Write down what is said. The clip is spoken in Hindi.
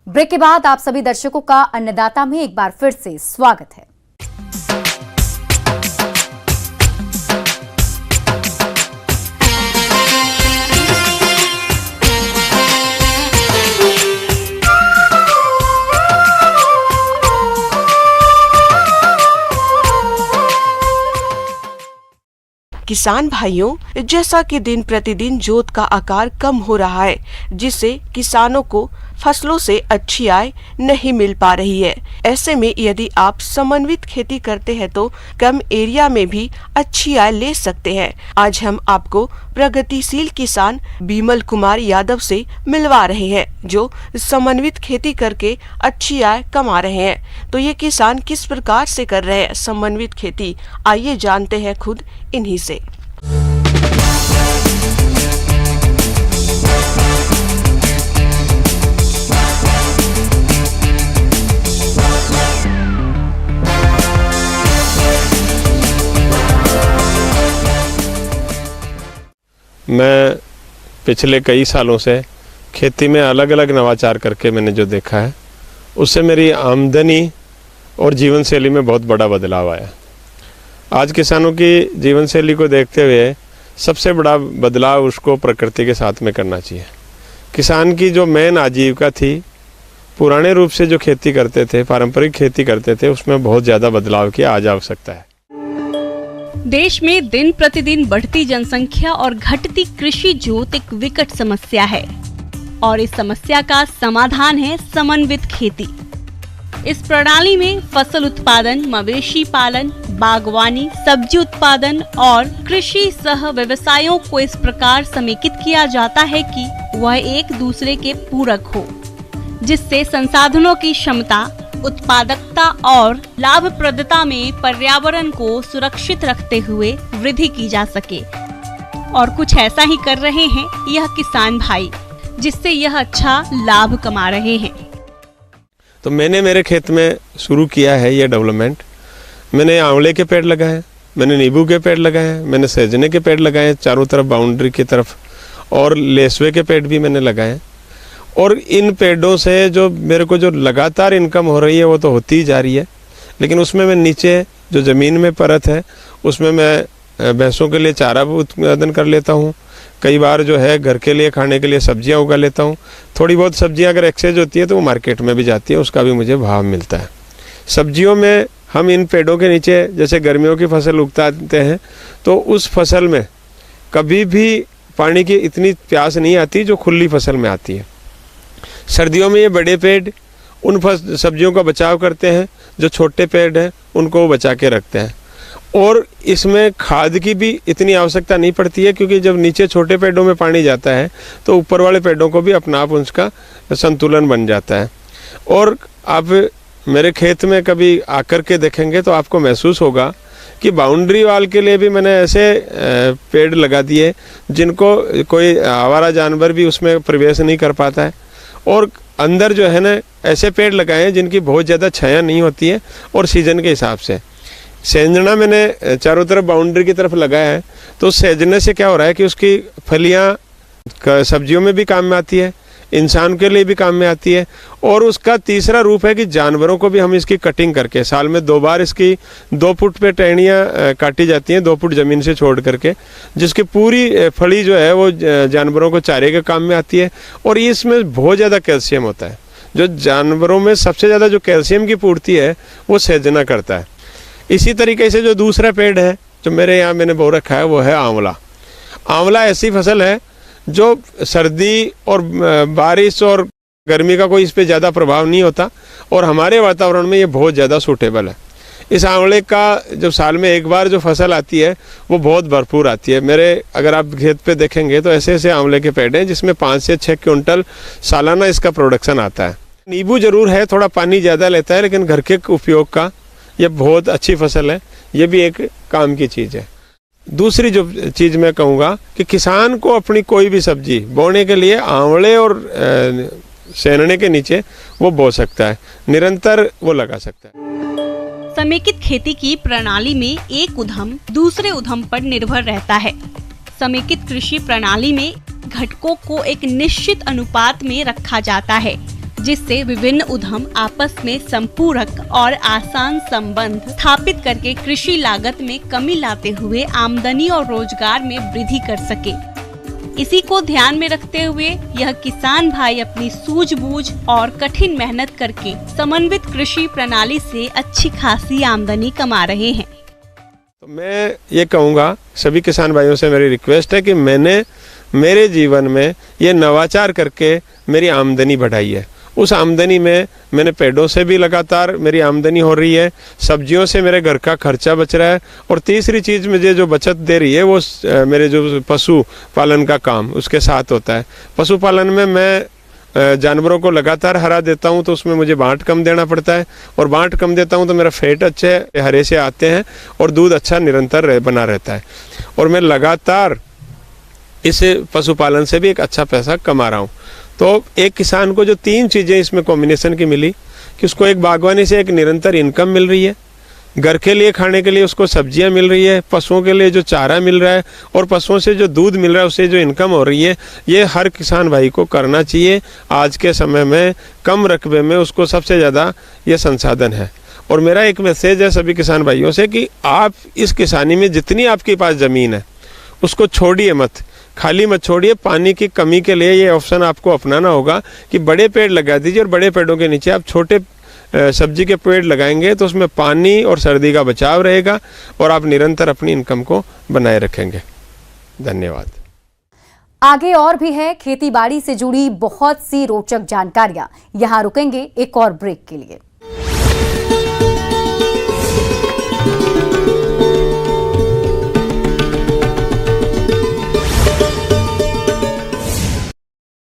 ब्रेक के बाद आप सभी दर्शकों का अन्नदाता में एक बार फिर से स्वागत है। किसान भाइयों, जैसा कि दिन प्रतिदिन जोत का आकार कम हो रहा है, जिससे किसानों को फसलों से अच्छी आय नहीं मिल पा रही है। ऐसे में यदि आप समन्वित खेती करते हैं तो कम एरिया में भी अच्छी आय ले सकते हैं। आज हम आपको प्रगतिशील किसान बिमल कुमार यादव से मिलवा रहे हैं, जो समन्वित खेती करके अच्छी आय कमा रहे हैं। तो ये किसान किस प्रकार से कर रहे हैं समन्वित खेती, आइए जानते हैं खुद इन्हीं से। मैं पिछले कई सालों से खेती में अलग अलग नवाचार करके मैंने जो देखा है, उससे मेरी आमदनी और जीवन शैली में बहुत बड़ा बदलाव आया। आज किसानों की जीवन शैली को देखते हुए सबसे बड़ा बदलाव उसको प्रकृति के साथ में करना चाहिए। किसान की जो मेन आजीविका थी, पुराने रूप से जो खेती करते थे, पारंपरिक खेती करते थे, उसमें बहुत ज़्यादा बदलाव की आज आवश्यकता है। देश में दिन प्रतिदिन बढ़ती जनसंख्या और घटती कृषि जोत एक विकट समस्या है और इस समस्या का समाधान है समन्वित खेती। इस प्रणाली में फसल उत्पादन, मवेशी पालन, बागवानी, सब्जी उत्पादन और कृषि सह व्यवसायों को इस प्रकार समेकित किया जाता है कि वह एक दूसरे के पूरक हो, जिससे संसाधनों की क्षमता, उत्पादकता और लाभप्रदता में पर्यावरण को सुरक्षित रखते हुए वृद्धि की जा सके। और कुछ ऐसा ही कर रहे हैं यह किसान भाई, जिससे यह अच्छा लाभ कमा रहे हैं। तो मैंने मेरे खेत में शुरू किया है ये डेवलपमेंट। मैंने आंवले के पेड़ लगाए हैं, मैंने नींबू के पेड़ लगाए हैं, मैंने सहजने के पेड़ लगाए हैं चारों तरफ बाउंड्री की तरफ, और लेसवे के पेड़ भी मैंने लगाए हैं। और इन पेड़ों से जो मेरे को जो लगातार इनकम हो रही है वो तो होती ही जा रही है, लेकिन उसमें मैं नीचे जो ज़मीन में परत है उसमें मैं भैंसों के लिए चारा उत्पादन कर लेता हूँ। कई बार जो है घर के लिए खाने के लिए सब्जियां उगा लेता हूँ। थोड़ी बहुत सब्जियां अगर एक्सचेंज होती है तो वो मार्केट में भी जाती है, उसका भी मुझे भाव मिलता है। सब्जियों में हम इन पेड़ों के नीचे जैसे गर्मियों की फसल उगताते हैं तो उस फसल में कभी भी पानी की इतनी प्यास नहीं आती जो खुली फसल में आती है। सर्दियों में ये बड़े पेड़ उन सब्जियों का बचाव करते हैं, जो छोटे पेड़ हैं उनको बचा के रखते हैं। और इसमें खाद की भी इतनी आवश्यकता नहीं पड़ती है, क्योंकि जब नीचे छोटे पेड़ों में पानी जाता है तो ऊपर वाले पेड़ों को भी अपना आप उसका संतुलन बन जाता है। और आप मेरे खेत में कभी आकर के देखेंगे तो आपको महसूस होगा कि बाउंड्री वाल के लिए भी मैंने ऐसे पेड़ लगा दिए जिनको कोई आवारा जानवर भी उसमें प्रवेश नहीं कर पाता है। और अंदर जो है ना ऐसे पेड़ लगाए हैं जिनकी बहुत ज़्यादा छाया नहीं होती है और सीजन के हिसाब से। सहजना मैंने चारों तरफ बाउंड्री की तरफ लगाया है, तो सहजने से क्या हो रहा है कि उसकी फलियाँ सब्जियों में भी काम में आती है, इंसान के लिए भी काम में आती है। और उसका तीसरा रूप है कि जानवरों को भी हम इसकी कटिंग करके साल में 2 बार इसकी 2 फुट पे टहनियाँ काटी जाती हैं, 2 फुट ज़मीन से छोड़ करके, जिसकी पूरी फली जो है वो जानवरों को चारे के काम में आती है। और इसमें बहुत ज़्यादा कैल्शियम होता है। जो जानवरों में सबसे ज़्यादा जो कैल्शियम की पूर्ति है वो सहजना करता है। इसी तरीके से जो दूसरा पेड़ है जो मेरे यहाँ मैंने बो रखा है वो है आंवला। आंवला ऐसी फसल है जो सर्दी और बारिश और गर्मी का कोई इस पे ज़्यादा प्रभाव नहीं होता और हमारे वातावरण में ये बहुत ज़्यादा सूटेबल है। इस आंवले का जब साल में एक बार जो फसल आती है वो बहुत भरपूर आती है। मेरे अगर आप खेत पे देखेंगे तो ऐसे ऐसे आंवले के पेड़ हैं जिसमें 5 से 6 क्विंटल सालाना इसका प्रोडक्शन आता है। नींबू जरूर है, थोड़ा पानी ज़्यादा लेता है, लेकिन घर के उपयोग का ये बहुत अच्छी फसल है। ये भी एक काम की चीज़ है। दूसरी जो चीज़ मैं कहूँगा कि किसान को अपनी कोई भी सब्जी बोने के लिए आंवले और सहजने के नीचे वो बो सकता है, निरंतर वो लगा सकता है। समेकित खेती की प्रणाली में एक उद्यम दूसरे उद्यम पर निर्भर रहता है। समेकित कृषि प्रणाली में घटकों को एक निश्चित अनुपात में रखा जाता है, जिससे विभिन्न उद्यम आपस में संपूरक और आसान संबंध स्थापित करके कृषि लागत में कमी लाते हुए आमदनी और रोजगार में वृद्धि कर सके। इसी को ध्यान में रखते हुए यह किसान भाई अपनी सूझबूझ और कठिन मेहनत करके समन्वित कृषि प्रणाली से अच्छी खासी आमदनी कमा रहे हैं। तो मैं ये कहूँगा सभी किसान भाइयों से मेरी रिक्वेस्ट है कि मैंने मेरे जीवन में ये नवाचार करके मेरी आमदनी बढ़ाई है। उस आमदनी में मैंने पेड़ों से भी लगातार मेरी आमदनी हो रही है, सब्जियों से मेरे घर का खर्चा बच रहा है, और तीसरी चीज़ मुझे जो बचत दे रही है वो मेरे जो पशु पालन का काम उसके साथ होता है। पशुपालन में मैं जानवरों को लगातार हरा देता हूं तो उसमें मुझे बांट कम देना पड़ता है, और बांट कम देता हूं तो मेरा फैट अच्छे हरे से आते हैं और दूध अच्छा निरंतर बना रहता है, और मैं लगातार इस पशुपालन से भी एक अच्छा पैसा कमा रहा हूँ। तो एक किसान को जो 3 चीज़ें इसमें कॉम्बिनेशन की मिली कि उसको एक बागवानी से एक निरंतर इनकम मिल रही है, घर के लिए खाने के लिए उसको सब्जियां मिल रही है, पशुओं के लिए जो चारा मिल रहा है और पशुओं से जो दूध मिल रहा है उससे जो इनकम हो रही है, ये हर किसान भाई को करना चाहिए। आज के समय में कम रकबे में उसको सबसे ज़्यादा ये संसाधन है। और मेरा एक मैसेज है सभी किसान भाइयों से कि आप इस किसानी में जितनी आपके पास ज़मीन है उसको छोड़िए मत, खाली मत छोड़िए। पानी की कमी के लिए ये ऑप्शन आपको अपनाना होगा कि बड़े पेड़ लगा दीजिए, और बड़े पेड़ों के नीचे आप छोटे सब्जी के पेड़ लगाएंगे तो उसमें पानी और सर्दी का बचाव रहेगा और आप निरंतर अपनी इनकम को बनाए रखेंगे। धन्यवाद। आगे और भी है खेती बाड़ी से जुड़ी बहुत सी रोचक जानकारियां। यहां रुकेंगे एक और ब्रेक के लिए।